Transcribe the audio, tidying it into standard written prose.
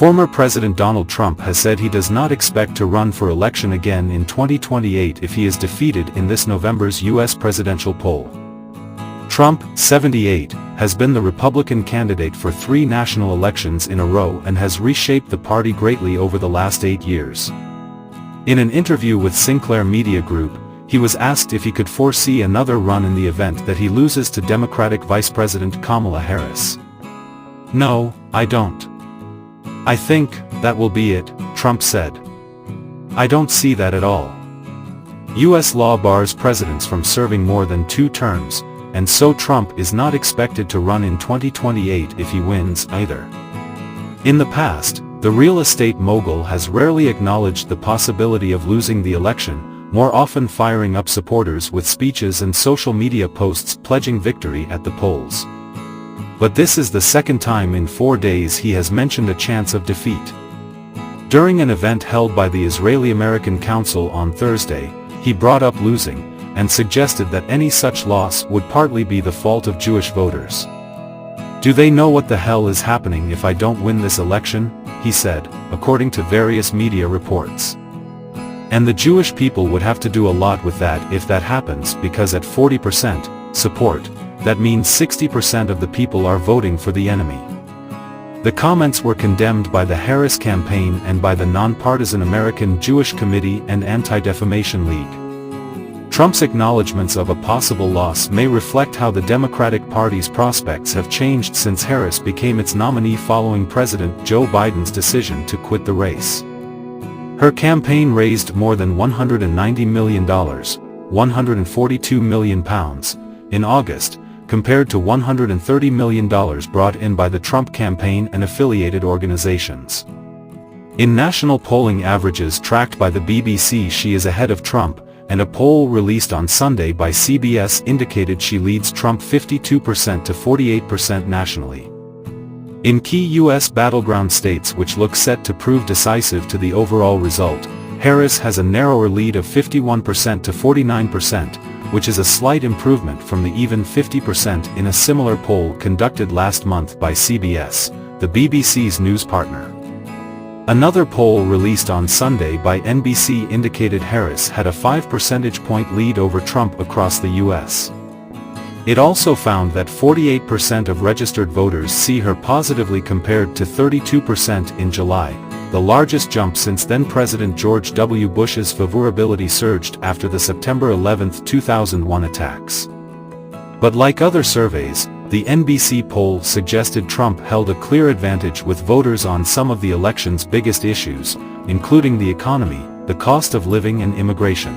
Former President Donald Trump has said he does not expect to run for election again in 2028 if he is defeated in this November's U.S. presidential poll. Trump, 78, has been the Republican candidate for 3 national elections in a row and has reshaped the party greatly over the last 8 years. In an interview with Sinclair Media Group, he was asked if he could foresee another run in the event that he loses to Democratic Vice-President Kamala Harris. "No, I don't. I think that will be it," Trump said. "I don't see that at all. U.S. law bars presidents from serving more than 2 terms, and so Trump is not expected to run in 2028 if he wins either." In the past, the real estate mogul has rarely acknowledged the possibility of losing the election, more often firing up supporters with speeches and social media posts pledging victory at the polls. But this is the second time in 4 days he has mentioned a chance of defeat. During an event held by the Israeli-American Council on Thursday, he brought up losing, and suggested that any such loss would partly be the fault of Jewish voters. "Do they know what the hell is happening if I don't win this election?" he said, according to various media reports. And the Jewish people would have to do a lot with that if that happens, because at 40% support, that means 60% of the people are voting for the enemy. The comments were condemned by the Harris campaign and by the nonpartisan American Jewish Committee and Anti-Defamation League. Trump's acknowledgments of a possible loss may reflect how the Democratic Party's prospects have changed since Harris became its nominee following President Joe Biden's decision to quit the race. Her campaign raised more than $190 million, £142 million, in August, compared to $130 million brought in by the Trump campaign and affiliated organizations. In national polling averages tracked by the BBC, she is ahead of Trump, and a poll released on Sunday by CBS indicated she leads Trump 52% to 48% nationally. In key U.S. battleground states which look set to prove decisive to the overall result, Harris has a narrower lead of 51% to 49%, which is a slight improvement from the even 50% in a similar poll conducted last month by CBS, the BBC's news partner. Another poll released on Sunday by NBC indicated Harris had a 5 percentage point lead over Trump across the U.S. It also found that 48% of registered voters see her positively compared to 32% in July, the largest jump since then-President George W. Bush's favorability surged after the September 11, 2001 attacks. But like other surveys, the NBC poll suggested Trump held a clear advantage with voters on some of the election's biggest issues, including the economy, the cost of living and immigration.